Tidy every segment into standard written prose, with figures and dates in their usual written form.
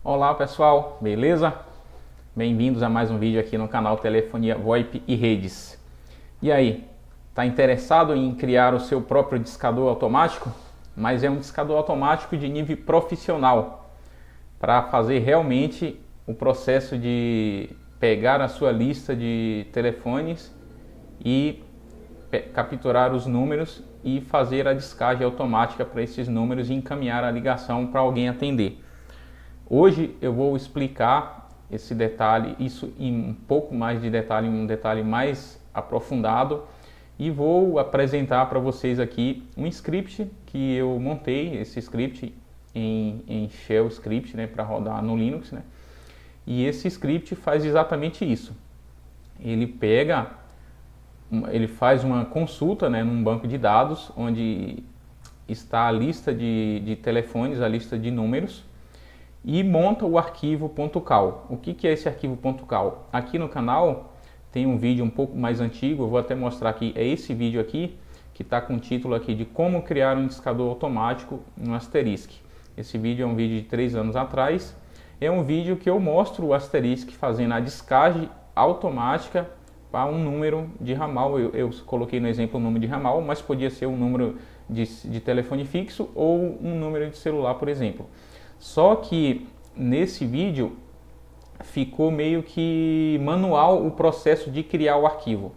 Olá pessoal, beleza? Bem-vindos a mais um vídeo aqui no canal Telefonia VoIP e Redes. E aí, tá interessado em criar o seu próprio discador automático? Mas é um discador automático de nível profissional, para fazer realmente o processo de pegar a sua lista de telefones e capturar os números e fazer a descagem automática para esses números e encaminhar a ligação para alguém atender. Hoje eu vou explicar esse detalhe, isso em um pouco mais de detalhe, um detalhe mais aprofundado, e vou apresentar para vocês aqui um script que eu montei, esse script em Shell Script, né, para rodar no Linux, né? E esse script faz exatamente isso. Ele faz uma consulta, né, num banco de dados onde está a lista de telefones, a lista de números, e monta o arquivo .cal. O que é esse arquivo .cal? Aqui no canal tem um vídeo um pouco mais antigo, eu vou até mostrar aqui, é esse vídeo aqui, que está com o título aqui de como criar um discador automático no Asterisk. Esse vídeo é um vídeo de 3 anos atrás, é um vídeo que eu mostro o Asterisk fazendo a descagem automática para um número de ramal. Eu coloquei no exemplo o número de ramal, mas podia ser um número de telefone fixo ou um número de celular, por exemplo. Só que nesse vídeo ficou meio que manual o processo de criar o arquivo.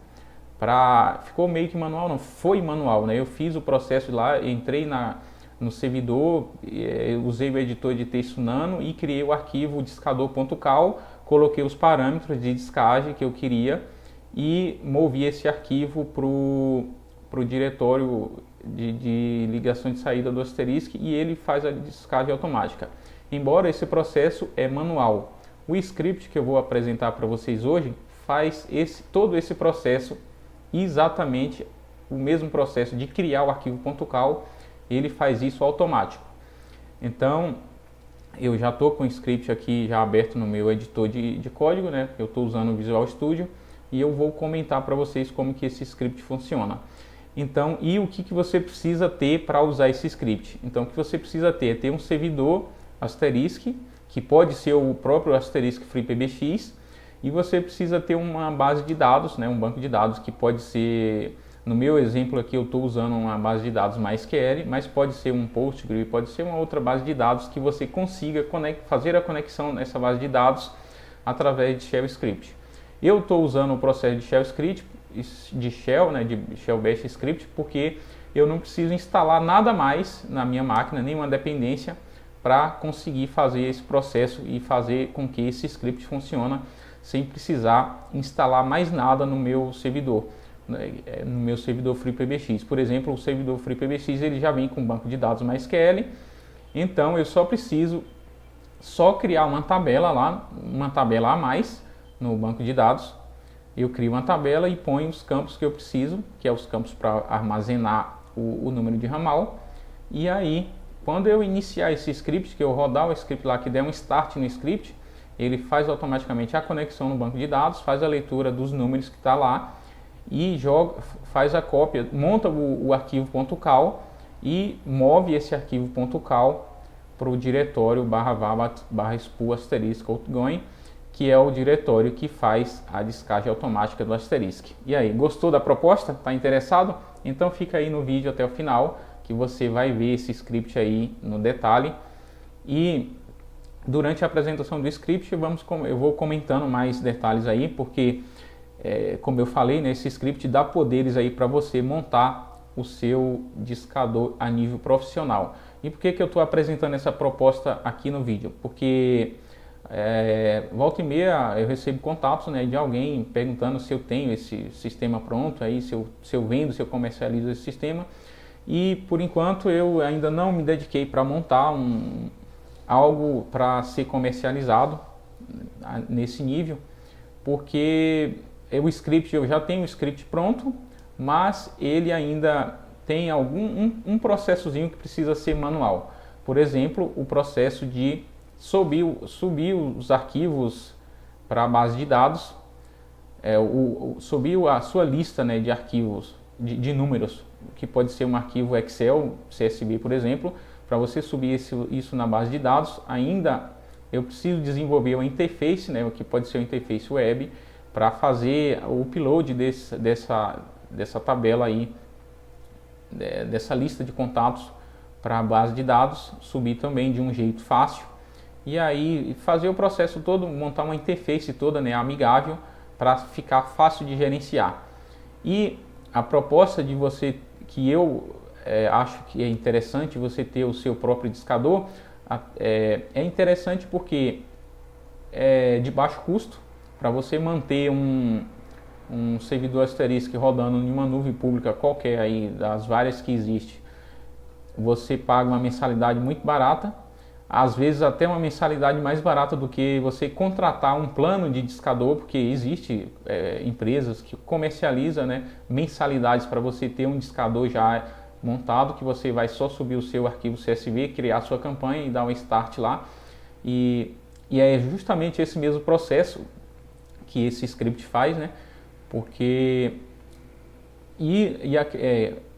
Ficou meio que manual, não foi manual, né? Eu fiz o processo lá, entrei no servidor, usei o editor de texto Nano e criei o arquivo discador.cal, coloquei os parâmetros de descagem que eu queria e movi esse arquivo para o diretório de ligação de saída do Asterisk e ele faz a descagem automática. Embora esse processo é manual, o script que eu vou apresentar para vocês hoje faz todo esse processo, exatamente o mesmo processo de criar o arquivo .cal, ele faz isso automático. Então eu já estou com o script aqui já aberto no meu editor de código, né? Eu estou usando o Visual Studio e eu vou comentar para vocês como que esse script funciona. Então, e o que você precisa ter para usar esse script? Então, o que você precisa ter é ter um servidor Asterisk, que pode ser o próprio Asterisk FreePBX, e você precisa ter uma base de dados, né, um banco de dados que pode ser, no meu exemplo aqui eu estou usando uma base de dados MySQL, mas pode ser um Postgre, pode ser uma outra base de dados que você consiga fazer a conexão nessa base de dados através de Shell Script. Eu estou usando o processo de Shell Script, de Shell, né, de Shell Bash Script, porque eu não preciso instalar nada mais na minha máquina, nenhuma dependência, para conseguir fazer esse processo e fazer com que esse script funcione sem precisar instalar mais nada no meu servidor, FreePBX. Por exemplo, o servidor FreePBX ele já vem com um banco de dados MySQL, então eu só preciso criar uma tabela lá, uma tabela a mais no banco de dados. Eu crio uma tabela e ponho os campos que eu preciso, que é os campos para armazenar o número de ramal. E aí, quando eu iniciar esse script, que eu rodar o script lá, que der um start no script, ele faz automaticamente a conexão no banco de dados, faz a leitura dos números que está lá e faz a cópia, monta o arquivo .cal e move esse arquivo .cal para o diretório /var/spu asterisk outgoing, que é o diretório que faz a descagem automática do Asterisk. E aí, gostou da proposta? Está interessado? Então fica aí no vídeo até o final, que você vai ver esse script aí no detalhe. E durante a apresentação do script, eu vou comentando mais detalhes aí, porque, como eu falei, né, esse script dá poderes aí para você montar o seu discador a nível profissional. E por que eu estou apresentando essa proposta aqui no vídeo? Porque volta e meia eu recebo contatos, né, de alguém perguntando se eu tenho esse sistema pronto, aí, se eu vendo, se eu comercializo esse sistema. E por enquanto eu ainda não me dediquei para montar algo para ser comercializado nesse nível, porque eu já tenho o script pronto, mas ele ainda tem um processozinho que precisa ser manual. Por exemplo, o processo de subir os arquivos para a base de dados, subir a sua lista, né, de arquivos, de números, que pode ser um arquivo Excel, CSV, por exemplo. Para você subir isso na base de dados, ainda eu preciso desenvolver uma interface, né, que pode ser uma interface web, para fazer o upload dessa tabela aí, dessa lista de contatos para a base de dados, subir também de um jeito fácil, e aí fazer o processo todo, montar uma interface toda, né, amigável, para ficar fácil de gerenciar. E a proposta de você, que eu acho que é interessante você ter o seu próprio discador, é interessante porque é de baixo custo. Para você manter um servidor Asterisk rodando em uma nuvem pública qualquer aí, das várias que existe, você paga uma mensalidade muito barata, às vezes até uma mensalidade mais barata do que você contratar um plano de discador, porque existe empresas que comercializam, né, mensalidades para você ter um discador já montado, que você vai só subir o seu arquivo CSV, criar a sua campanha e dar um start lá, e é justamente esse mesmo processo que esse script faz, né? Porque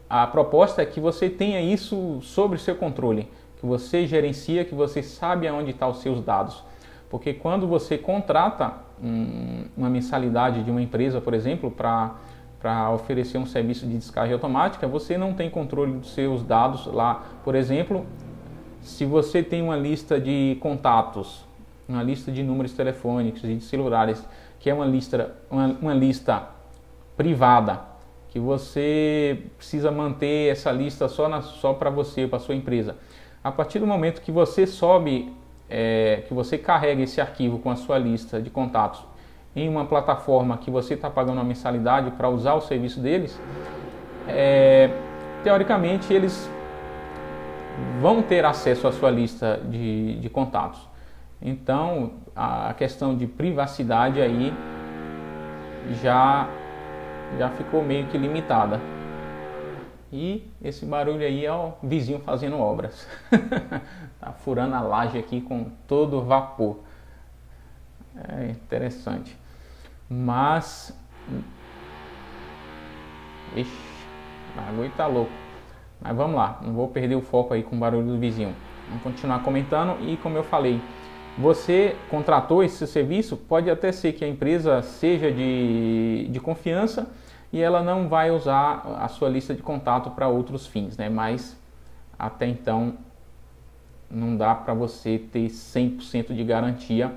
a proposta é que você tenha isso sob seu controle, que você gerencia, que você sabe aonde estão os seus dados. Porque quando você contrata uma mensalidade de uma empresa, por exemplo, para oferecer um serviço de descarga automática, você não tem controle dos seus dados lá. Por exemplo, se você tem uma lista de contatos, uma lista de números telefônicos e de celulares, que é uma lista privada, que você precisa manter essa lista só para você, para sua empresa. A partir do momento que você que você carrega esse arquivo com a sua lista de contatos em uma plataforma que você está pagando uma mensalidade para usar o serviço deles, teoricamente eles vão ter acesso à sua lista de contatos. Então a questão de privacidade aí já ficou meio que limitada. E esse barulho aí é o vizinho fazendo obras. Tá furando a laje aqui com todo vapor. É interessante. Mas ixi, o bagulho tá louco. Mas vamos lá, não vou perder o foco aí com o barulho do vizinho. Vamos continuar comentando. E como eu falei, você contratou esse serviço, pode até ser que a empresa seja de confiança e ela não vai usar a sua lista de contato para outros fins, né? Mas até então não dá para você ter 100% de garantia,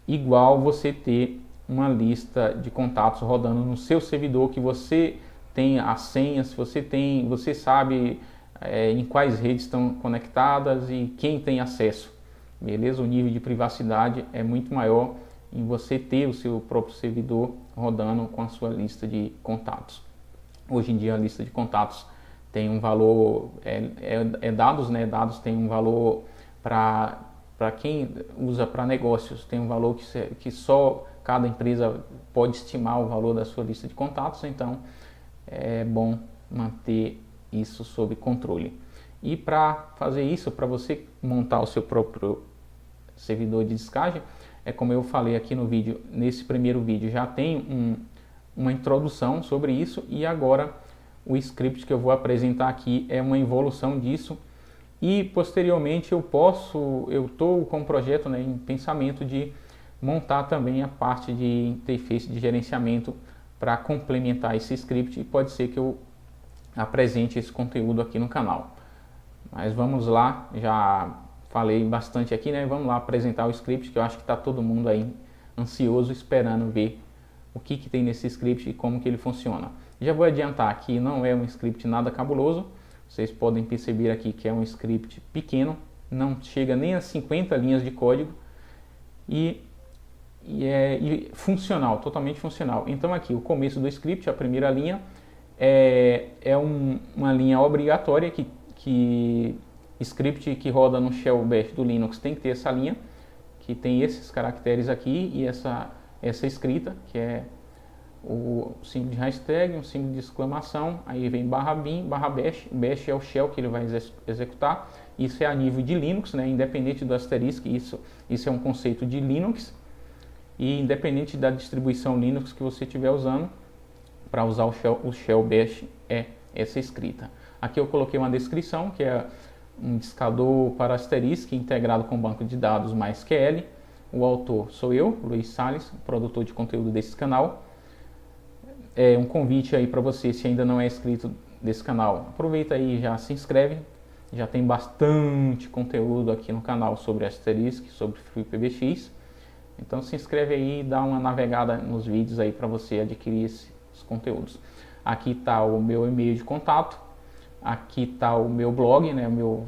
igual você ter uma lista de contatos rodando no seu servidor, que você tem as senhas, você sabe em quais redes estão conectadas e quem tem acesso. Beleza? O nível de privacidade é muito maior em você ter o seu próprio servidor rodando com a sua lista de contatos. Hoje em dia a lista de contatos tem um valor, dados, né? Dados tem um valor para quem usa para negócios, tem um valor que só cada empresa pode estimar o valor da sua lista de contatos, então é bom manter isso sob controle. E para fazer isso, para você montar o seu próprio servidor de descagem, como eu falei aqui no vídeo, nesse primeiro vídeo já tem uma introdução sobre isso, e agora o script que eu vou apresentar aqui é uma evolução disso, e posteriormente eu estou com um projeto, né, em pensamento de montar também a parte de interface de gerenciamento para complementar esse script, e pode ser que eu apresente esse conteúdo aqui no canal. Mas vamos lá, já falei bastante aqui, né? Vamos lá apresentar o script, que eu acho que está todo mundo aí ansioso, esperando ver o que tem nesse script e como que ele funciona. Já vou adiantar que não é um script nada cabuloso, vocês podem perceber aqui que é um script pequeno, não chega nem a 50 linhas de código, e funcional, totalmente funcional. Então aqui o começo do script, a primeira linha, uma linha obrigatória que script que roda no Shell Bash do Linux tem que ter essa linha, que tem esses caracteres aqui e essa escrita, que é o símbolo de hashtag, um símbolo de exclamação, aí vem /bin, /bash, bash é o shell que ele vai executar. Isso é a nível de Linux, né? Independente do asterisk, isso é um conceito de Linux, e independente da distribuição Linux que você estiver usando, para usar o shell bash é essa escrita. Aqui eu coloquei uma descrição, que é um discador para Asterisk integrado com banco de dados MySQL. O autor sou eu, Luiz Salles, produtor de conteúdo desse canal. É um convite aí para você, se ainda não é inscrito desse canal, aproveita aí e já se inscreve. Já tem bastante conteúdo aqui no canal sobre Asterisk, sobre FreePBX. Então se inscreve aí e dá uma navegada nos vídeos aí para você adquirir esses conteúdos. Aqui está o meu e-mail de contato. Aqui está o meu blog, né? Eu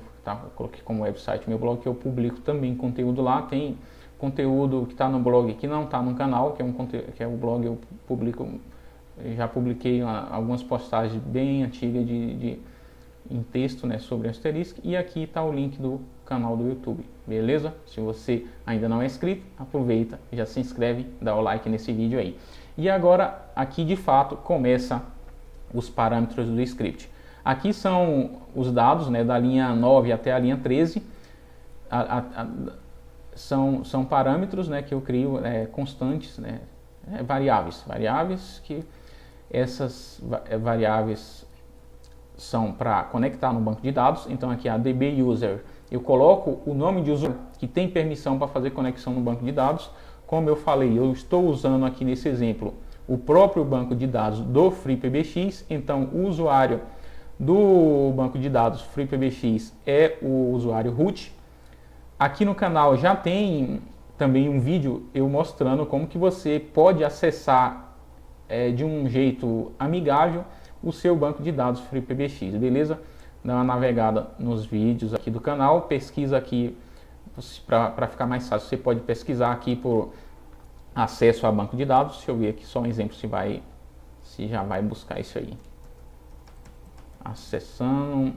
coloquei como website meu blog, que eu publico também conteúdo lá. Tem conteúdo que está no blog que não está no canal, que é o blog eu publico. Já publiquei algumas postagens bem antigas em texto, né, sobre Asterisk. E aqui está o link do canal do YouTube, beleza? Se você ainda não é inscrito, aproveita, já se inscreve, dá o like nesse vídeo aí. E agora, aqui de fato, começa os parâmetros do script. Aqui são os dados, né, da linha 9 até a linha 13. São parâmetros, né, que eu crio constantes, né, variáveis que essas variáveis são para conectar no banco de dados. Então aqui a DB user, eu coloco o nome de usuário que tem permissão para fazer conexão no banco de dados. Como eu falei, eu estou usando aqui nesse exemplo o próprio banco de dados do FreePBX. Então o usuário do banco de dados FreePBX é o usuário root. Aqui no canal já tem também um vídeo eu mostrando como que você pode acessar de um jeito amigável o seu banco de dados FreePBX, beleza? Dá uma navegada nos vídeos aqui do canal, pesquisa aqui, para ficar mais fácil, você pode pesquisar aqui por acesso a banco de dados. Deixa eu ver aqui só um exemplo se já vai buscar isso aí. Acessando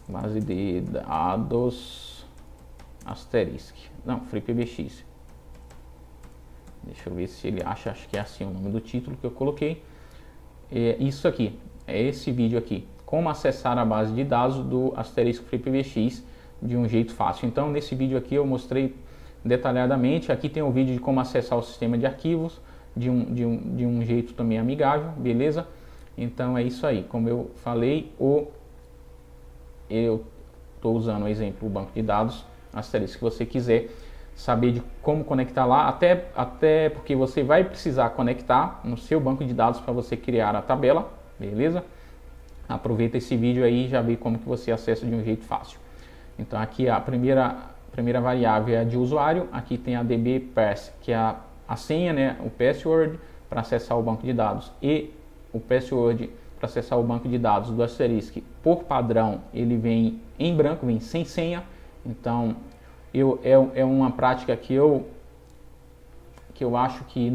base de dados Asterisk, não, FreePBX. Deixa eu ver se ele acho que é assim o nome do título que eu coloquei. Isso aqui, é esse vídeo aqui, como acessar a base de dados do Asterisk FreePBX de um jeito fácil. Então nesse vídeo aqui eu mostrei detalhadamente. Aqui tem o vídeo de como acessar o sistema de arquivos de um jeito também amigável, beleza? Então é isso aí, como eu falei, eu estou usando o exemplo, o banco de dados Asterisk. Se você quiser saber de como conectar lá, até porque você vai precisar conectar no seu banco de dados para você criar a tabela, beleza? Aproveita esse vídeo aí e já vê como que você acessa de um jeito fácil. Então aqui a primeira variável é a de usuário. Aqui tem a DB pass, que é a senha, né, o password para acessar o banco de dados, e o password para acessar o banco de dados do Asterisk, por padrão, ele vem em branco, vem sem senha. Então é uma prática que eu acho que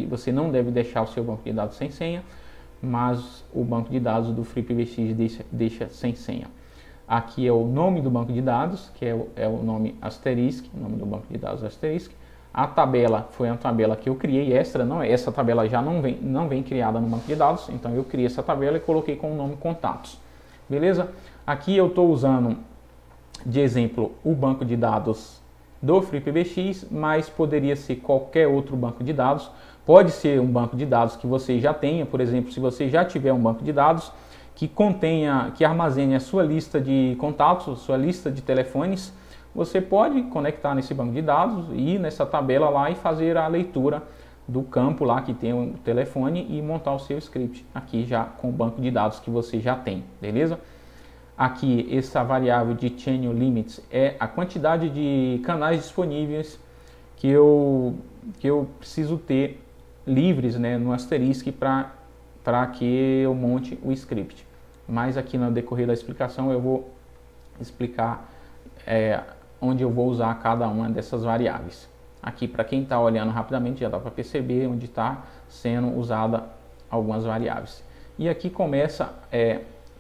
você não deve deixar o seu banco de dados sem senha, mas o banco de dados do FreePBX deixa sem senha. Aqui é o nome do banco de dados, que é o nome Asterisk, o nome do banco de dados Asterisk. A tabela foi uma tabela que eu criei extra, essa tabela já não vem criada no banco de dados, então eu criei essa tabela e coloquei com o nome contatos. Beleza? Aqui eu estou usando de exemplo o banco de dados do FreePBX, mas poderia ser qualquer outro banco de dados. Pode ser um banco de dados que você já tenha, por exemplo, se você já tiver um banco de dados que armazene a sua lista de contatos, sua lista de telefones, você pode conectar nesse banco de dados e ir nessa tabela lá e fazer a leitura do campo lá que tem o telefone e montar o seu script aqui já com o banco de dados que você já tem, beleza? Aqui essa variável de channel limits é a quantidade de canais disponíveis que eu preciso ter livres, né, no Asterisk para que eu monte o script. Mas aqui no decorrer da explicação eu vou explicar onde eu vou usar cada uma dessas variáveis. Aqui, para quem está olhando rapidamente, já dá para perceber onde está sendo usada algumas variáveis. E aqui começa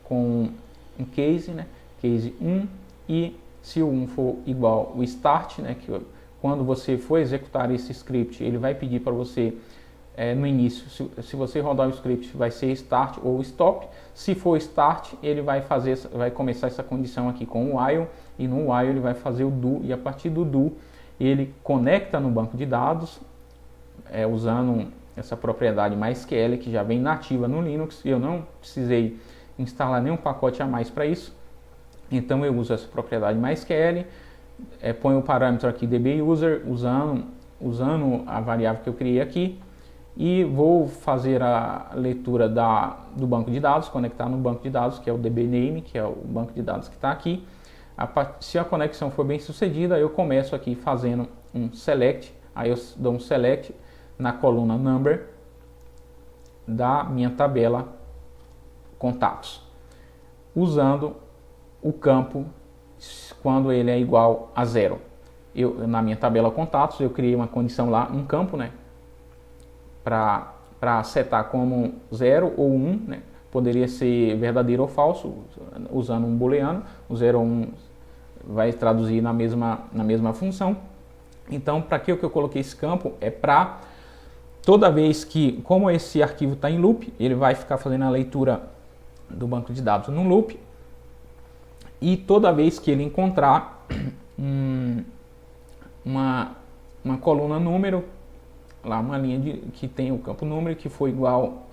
com um case, né? Case 1, e se o 1 for igual o start, né? Que quando você for executar esse script, ele vai pedir para você no início, se você rodar o script, vai ser start ou stop. Se for start, ele vai começar essa condição aqui com o while, e no while ele vai fazer o do, e a partir do do ele conecta no banco de dados, usando essa propriedade MySQL que já vem nativa no Linux. Eu não precisei instalar nenhum pacote a mais para isso. Então eu uso essa propriedade MySQL, ponho o parâmetro aqui dbuser, usando a variável que eu criei aqui, e vou fazer a leitura do banco de dados, conectar no banco de dados, que é o dbname, que é o banco de dados que está aqui. Se a conexão for bem sucedida, eu começo aqui fazendo um select, aí eu dou um select na coluna number da minha tabela contatos, usando o campo quando ele é igual a 0. Na minha tabela contatos, eu criei uma condição lá, um campo, né, para setar como 0 ou 1, né, poderia ser verdadeiro ou falso, usando um booleano. O 0 ou 1 vai traduzir na mesma função. Então, para que eu coloquei esse campo? É para toda vez que, como esse arquivo está em loop, ele vai ficar fazendo a leitura do banco de dados no loop, e toda vez que ele encontrar uma coluna número, lá uma linha que tem o campo número que foi igual,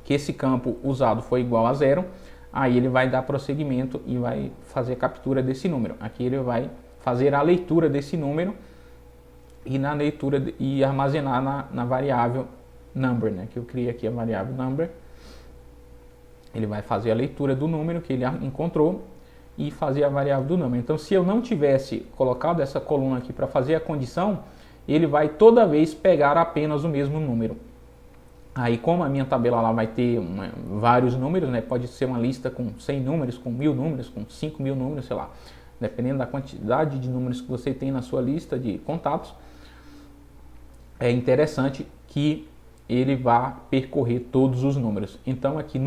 que esse campo usado foi igual a 0, aí ele vai dar prosseguimento e vai fazer a captura desse número. Aqui ele vai fazer a leitura desse número e na leitura e armazenar na variável number, né, que eu criei aqui a variável number. Ele vai fazer a leitura do número que ele encontrou e fazer a variável do número. Então, se eu não tivesse colocado essa coluna aqui para fazer a condição, ele vai toda vez pegar apenas o mesmo número. Aí, como a minha tabela lá vai ter vários números, né, pode ser uma lista com 100 números, com 1000 números, com 5000 números, sei lá, dependendo da quantidade de números que você tem na sua lista de contatos, é interessante que ele vá percorrer todos os números. Então aqui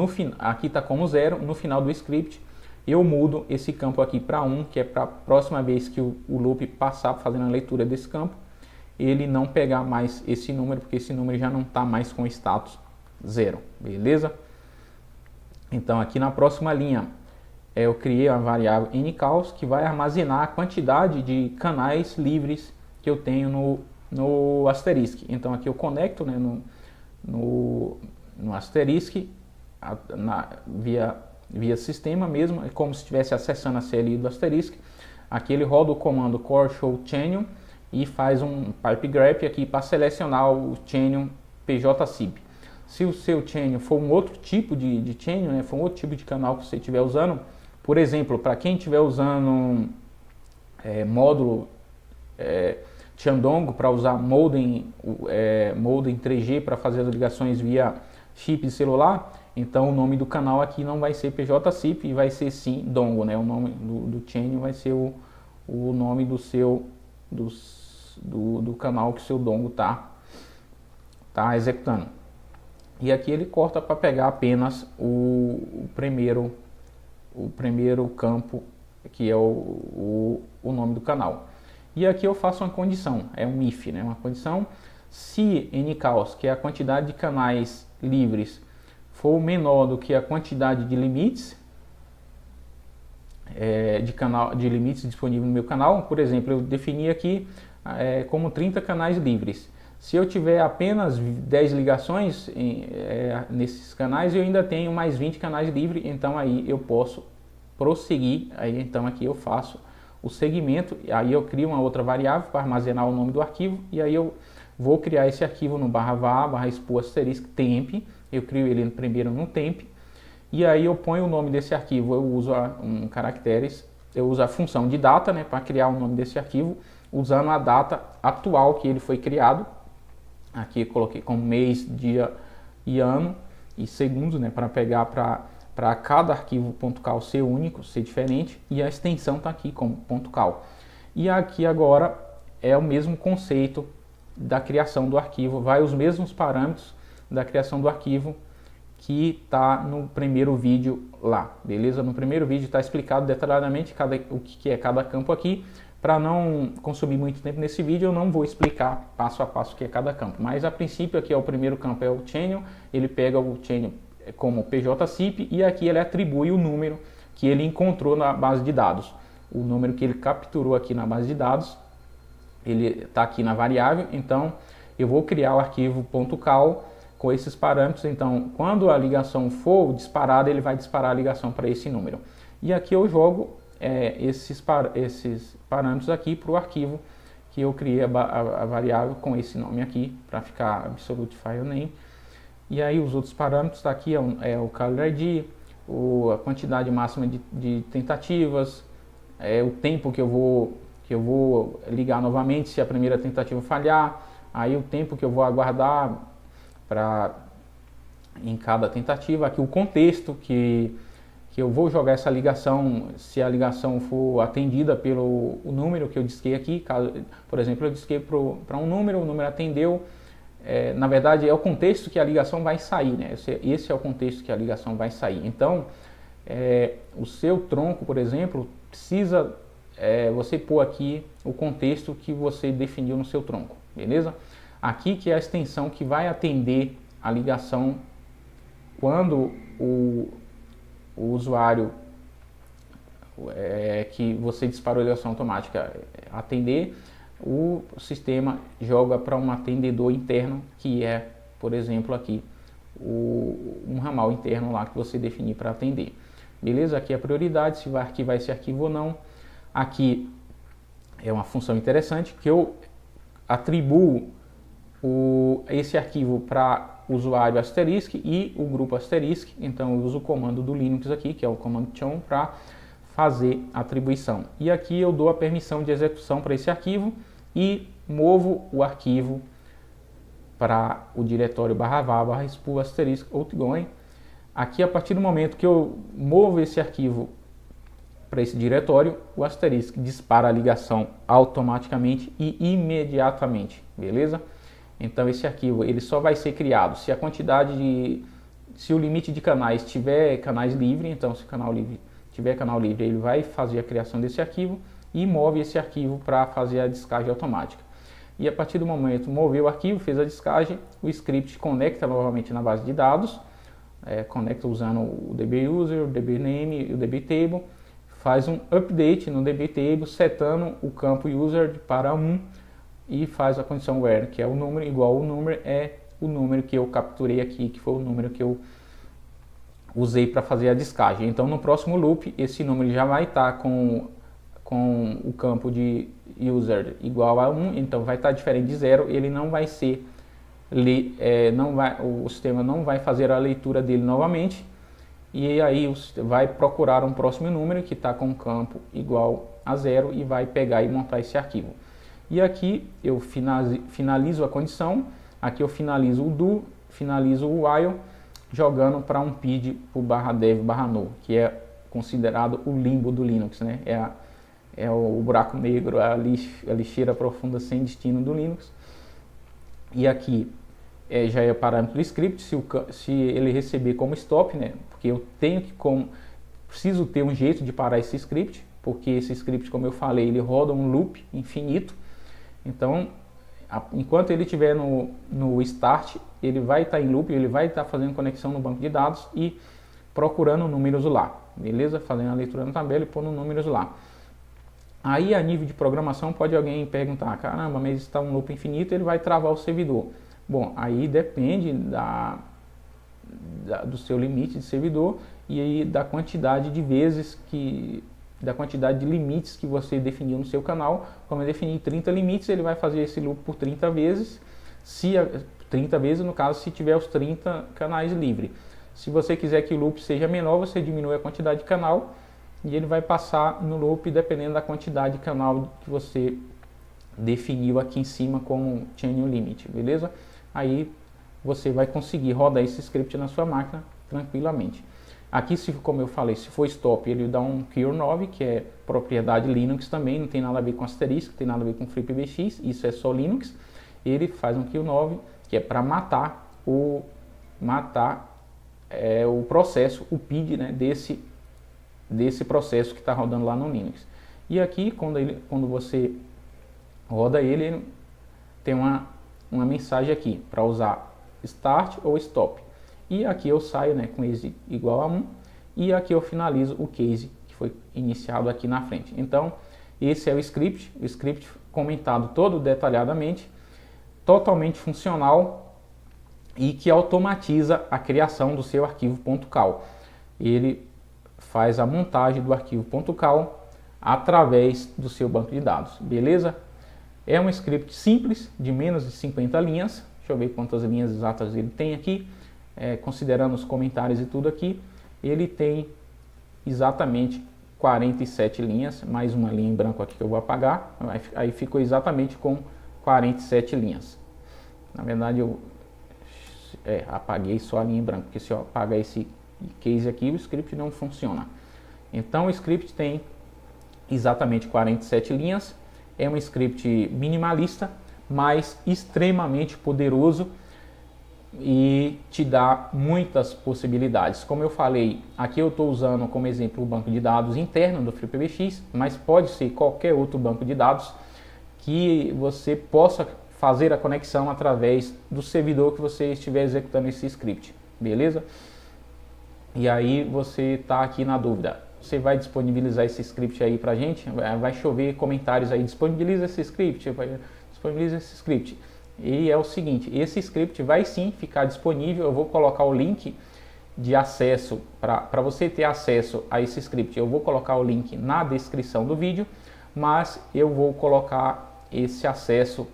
está como 0, no final do script eu mudo esse campo aqui para 1, que é para a próxima vez que o loop passar fazendo a leitura desse campo, ele não pegar mais esse número, porque esse número já não está mais com status 0, beleza? Então aqui na próxima linha eu criei a variável nCals, que vai armazenar a quantidade de canais livres que eu tenho no asterisk. Então aqui eu conecto, né, no asterisk via sistema mesmo, é como se estivesse acessando a CLI do asterisk. Aqui ele roda o comando core show channel e faz um pipe grep aqui para selecionar o channel PJSIP. Se o seu channel for um outro tipo de channel, né, for um outro tipo de canal que você estiver usando, por exemplo, para quem estiver usando módulo Chandongo para usar modem 3G para fazer as ligações via chip de celular, então o nome do canal aqui não vai ser PJSIP e vai ser sim Dongo, né? O nome do channel vai ser o nome do canal que o seu Dongo tá executando. E aqui ele corta para pegar apenas o primeiro campo, que é o nome do canal. E aqui eu faço uma condição, é um if, né? Uma condição: se nCals, que é a quantidade de canais livres, for menor do que a quantidade de limites de limites disponíveis no meu canal. Por exemplo, eu defini aqui como 30 canais livres. Se eu tiver apenas 10 ligações nesses canais, eu ainda tenho mais 20 canais livres, então aí eu posso prosseguir. Aí então aqui eu faço o segmento, aí eu crio uma outra variável para armazenar o nome do arquivo, e aí eu vou criar esse arquivo no /var/expor asterisk temp. Eu crio ele primeiro no temp, e aí eu ponho o nome desse arquivo. Eu uso caracteres, eu uso a função de data, né, para criar o nome desse arquivo, usando a data atual que ele foi criado. Aqui eu coloquei como mês, dia e ano e segundos, né, para pegar para cada arquivo .cal ser único, ser diferente, e a extensão está aqui como .cal. E aqui agora é o mesmo conceito da criação do arquivo, vai os mesmos parâmetros da criação do arquivo que está no primeiro vídeo lá, beleza? No primeiro vídeo está explicado detalhadamente o que é cada campo aqui. Para não consumir muito tempo nesse vídeo, eu não vou explicar passo a passo o que é cada campo, mas a princípio aqui o primeiro campo é o channel, ele pega o channel como PJSIP e aqui ele atribui o número que ele encontrou na base de dados. O número que ele capturou aqui na base de dados, ele está aqui na variável, então eu vou criar o arquivo .cal com esses parâmetros. Então, quando a ligação for disparada, ele vai disparar a ligação para esse número. E aqui eu jogo esses parâmetros aqui para o arquivo que eu criei a variável com esse nome aqui, para ficar absolute file name. E aí os outros parâmetros aqui o caller ID, a quantidade máxima de tentativas, o tempo que eu vou ligar novamente se a primeira tentativa falhar, aí o tempo que eu vou aguardar em cada tentativa, aqui o contexto que eu vou jogar essa ligação, se a ligação for atendida pelo número que eu disquei aqui. Caso, por exemplo, eu disquei para um número, o número atendeu, na verdade é o contexto que a ligação vai sair, né? Esse é o contexto que a ligação vai sair. Então, o seu tronco, por exemplo, precisa você pôr aqui o contexto que você definiu no seu tronco, beleza? Aqui que é a extensão que vai atender a ligação quando o usuário que você disparou a ligação automática atender, o sistema joga para um atendedor interno, que é, por exemplo, aqui um ramal interno lá que você definir para atender. Beleza? Aqui é a prioridade, se vai arquivar esse arquivo ou não. Aqui é uma função interessante que eu atribuo esse arquivo para o usuário asterisk e o grupo asterisk. Então eu uso o comando do Linux aqui, que é o comando chown, para fazer a atribuição. E aqui eu dou a permissão de execução para esse arquivo e movo o arquivo para o diretório /var/spool asterisk outgoing. Aqui, a partir do momento que eu movo esse arquivo para esse diretório, o asterisk dispara a ligação automaticamente e imediatamente, beleza? Então esse arquivo ele só vai ser criado se o limite de canais tiver canais livre. Então, se o canal livre tiver canal livre, ele vai fazer a criação desse arquivo e move esse arquivo para fazer a descagem automática. E a partir do momento que moveu o arquivo, fez a descagem, o script conecta novamente na base de dados, conecta usando o dbuser, o dbname e o dbtable, faz um update no dbtable, setando o campo user para 1 e faz a condição where, que é o número igual ao número, é o número que eu capturei aqui, que foi o número que eu usei para fazer a descagem. Então no próximo loop esse número já vai estar com o campo de user igual a 1, então vai estar diferente de 0, ele não vai ser, o sistema não vai fazer a leitura dele novamente, e aí vai procurar um próximo número que está com o campo igual a 0 e vai pegar e montar esse arquivo. E aqui eu finalizo a condição, aqui eu finalizo o do, finalizo o while, jogando para um PID o /dev/no, que é considerado o limbo do Linux, né? É o buraco negro, a lixeira profunda sem destino do Linux. E aqui já é o parâmetro do script, se ele receber como stop, né? Porque eu preciso ter um jeito de parar esse script, porque esse script, como eu falei, ele roda um loop infinito. Então, enquanto ele estiver no start, ele vai estar em loop, ele vai estar fazendo conexão no banco de dados e procurando números lá, beleza? Fazendo a leitura na tabela e pondo números lá. Aí, a nível de programação, pode alguém perguntar, caramba, mas está um loop infinito, ele vai travar o servidor. Bom, aí depende do seu limite de servidor e aí da quantidade de vezes da quantidade de limites que você definiu no seu canal. Como eu defini 30 limites, ele vai fazer esse loop por 30 vezes, 30 vezes no caso se tiver os 30 canais livres. Se você quiser que o loop seja menor, você diminui a quantidade de canal e ele vai passar no loop dependendo da quantidade de canal que você definiu aqui em cima como channel limit, beleza? Aí você vai conseguir rodar esse script na sua máquina tranquilamente. Aqui, como eu falei, se for stop, ele dá um cure 9, que é propriedade Linux também, não tem nada a ver com asterisk, não tem nada a ver com FreePBX, isso é só Linux. Ele faz um cure 9, que é para matar o processo, o PID, né, desse processo que está rodando lá no Linux. E aqui, quando você roda ele tem uma mensagem aqui para usar start ou stop. E aqui eu saio, né, com case igual a 1 e aqui eu finalizo o case que foi iniciado aqui na frente. Então esse é o script comentado todo detalhadamente, totalmente funcional. e que automatiza a criação do seu arquivo .cal. Ele faz a montagem do arquivo .cal através do seu banco de dados, beleza? É um script simples, de menos de 50 linhas. Deixa eu ver quantas linhas exatas ele tem aqui. Considerando os comentários e tudo aqui, ele tem exatamente 47 linhas, mais uma linha em branco aqui que eu vou apagar, aí ficou exatamente com 47 linhas. Na verdade eu apaguei só a linha em branco, porque se eu apagar esse case aqui, o script não funciona. Então o script tem exatamente 47 linhas, é um script minimalista, mas extremamente poderoso e te dá muitas possibilidades. Como eu falei, aqui eu estou usando como exemplo o banco de dados interno do FreePBX, mas pode ser qualquer outro banco de dados que você possa fazer a conexão através do servidor que você estiver executando esse script, beleza? E aí você está aqui na dúvida, você vai disponibilizar esse script aí pra gente? Vai chover comentários aí, disponibiliza esse script, disponibiliza esse script. E é o seguinte, esse script vai sim ficar disponível, eu vou colocar o link de acesso, para você ter acesso a esse script, eu vou colocar o link na descrição do vídeo, mas eu vou colocar esse acesso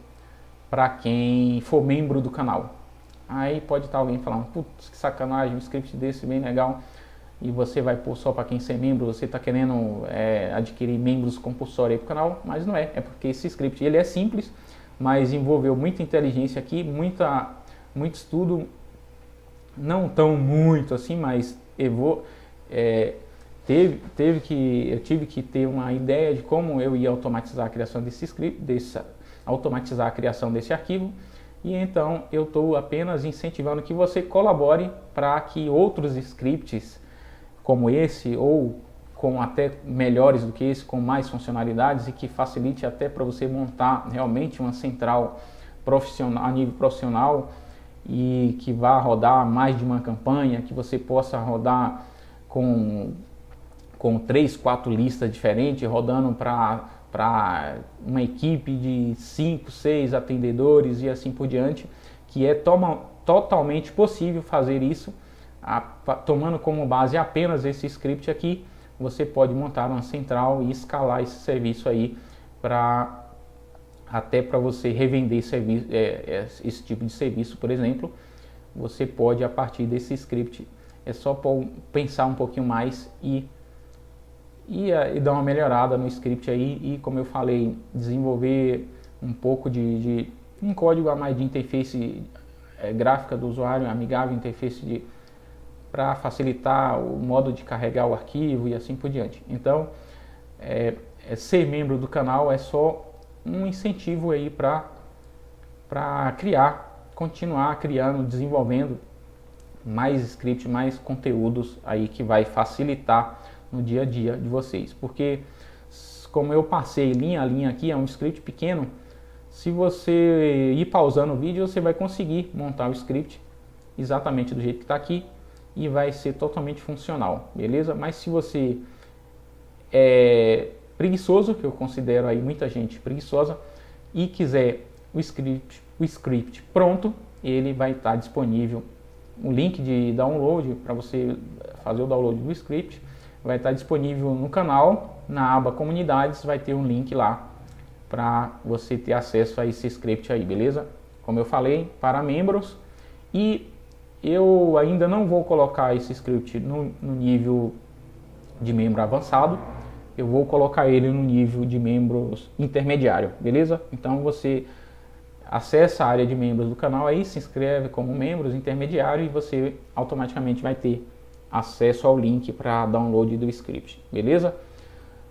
para quem for membro do canal. Aí pode estar alguém falando, putz, que sacanagem, um script desse bem legal, e você vai pôr só para quem ser membro, você está querendo adquirir membros compulsórios aí para o canal, mas não é porque esse script ele é simples, mas envolveu muita inteligência aqui, muito estudo, não tão muito assim, mas eu tive que ter uma ideia de como eu ia automatizar a criação desse script, automatizar a criação desse arquivo, e então eu estou apenas incentivando que você colabore para que outros scripts como esse, ou com até melhores do que esse, com mais funcionalidades e que facilite até para você montar realmente uma central profissional, a nível profissional, e que vá rodar mais de uma campanha, que você possa rodar com 3, 4 listas diferentes, rodando para uma equipe de 5, 6 atendedores e assim por diante, que é totalmente possível fazer isso, tomando como base apenas esse script aqui. Você pode montar uma central e escalar esse serviço aí até para você revender serviço, esse tipo de serviço, por exemplo. Você pode, a partir desse script, é só pensar um pouquinho mais e dar uma melhorada no script aí, e como eu falei, desenvolver um pouco de um código a mais de interface gráfica do usuário, amigável, interface para facilitar o modo de carregar o arquivo e assim por diante. Então, ser membro do canal é só um incentivo aí para continuar criando, desenvolvendo mais scripts, mais conteúdos aí que vai facilitar no dia a dia de vocês. Porque, como eu passei linha a linha aqui, é um script pequeno, se você ir pausando o vídeo, você vai conseguir montar o script exatamente do jeito que está aqui, e vai ser totalmente funcional, beleza? Mas se você é preguiçoso, que eu considero aí muita gente preguiçosa, e quiser o script pronto, ele vai estar disponível, um link de download para você fazer o download do script, vai estar disponível no canal, na aba comunidades, vai ter um link lá para você ter acesso a esse script aí, beleza? Como eu falei, para membros, e eu ainda não vou colocar esse script no nível de membro avançado, eu vou colocar ele no nível de membros intermediário, beleza? Então você acessa a área de membros do canal aí, se inscreve como membros intermediário e você automaticamente vai ter acesso ao link para download do script, beleza?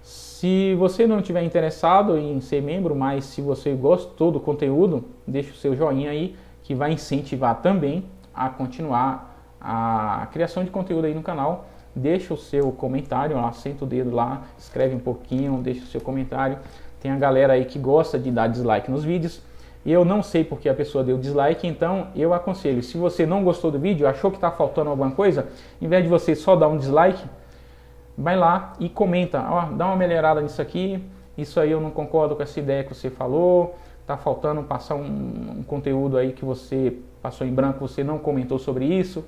Se você não estiver interessado em ser membro, mas se você gostou do conteúdo, deixa o seu joinha aí, que vai incentivar também a continuar a criação de conteúdo aí no canal. Deixa o seu comentário lá, senta o dedo lá, escreve um pouquinho, deixa o seu comentário. Tem a galera aí que gosta de dar dislike nos vídeos, e eu não sei porque a pessoa deu dislike, então eu aconselho, se você não gostou do vídeo, achou que está faltando alguma coisa, em vez de você só dar um dislike, vai lá e comenta, ó, dá uma melhorada nisso aqui, isso aí eu não concordo com essa ideia que você falou, tá faltando passar um conteúdo aí que você passou em branco, você não comentou sobre isso,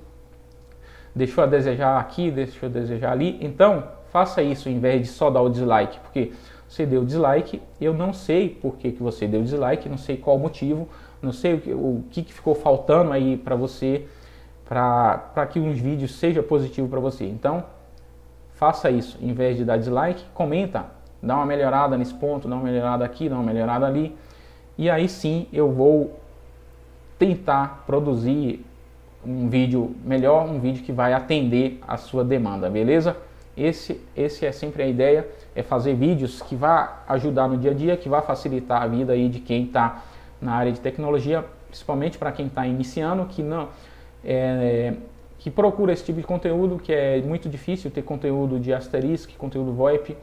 deixou a desejar aqui, deixou a desejar ali. Então, faça isso em vez de só dar o dislike, porque você deu dislike, eu não sei por que você deu dislike, não sei qual o motivo, não sei o que ficou faltando aí para você, para que uns vídeos seja positivo para você. Então, faça isso, em vez de dar dislike, comenta, dá uma melhorada nesse ponto, dá uma melhorada aqui, dá uma melhorada ali, e aí sim eu vou tentar produzir um vídeo melhor, um vídeo que vai atender a sua demanda, beleza? Esse é sempre a ideia, é fazer vídeos que vá ajudar no dia a dia, que vá facilitar a vida aí de quem está na área de tecnologia, principalmente para quem está iniciando, que procura esse tipo de conteúdo, que é muito difícil ter conteúdo de Asterisk, conteúdo VoIP,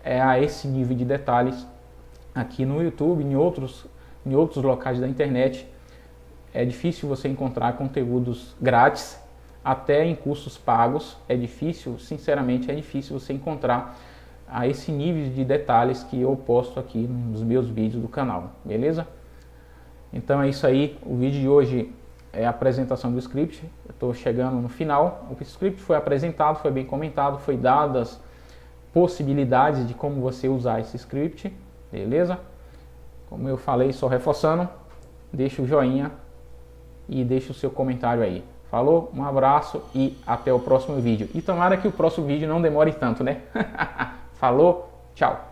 a esse nível de detalhes aqui no YouTube, em outros locais da internet. É difícil você encontrar conteúdos grátis, até em cursos pagos. É difícil, sinceramente, é difícil você encontrar a esse nível de detalhes que eu posto aqui nos meus vídeos do canal, beleza? Então é isso aí, o vídeo de hoje é a apresentação do script. Eu estou chegando no final. O script foi apresentado, foi bem comentado, foi dadas possibilidades de como você usar esse script, beleza? Como eu falei, só reforçando, deixa o joinha e deixa o seu comentário aí. Falou, um abraço e até o próximo vídeo. E tomara que o próximo vídeo não demore tanto, né? Falou, tchau!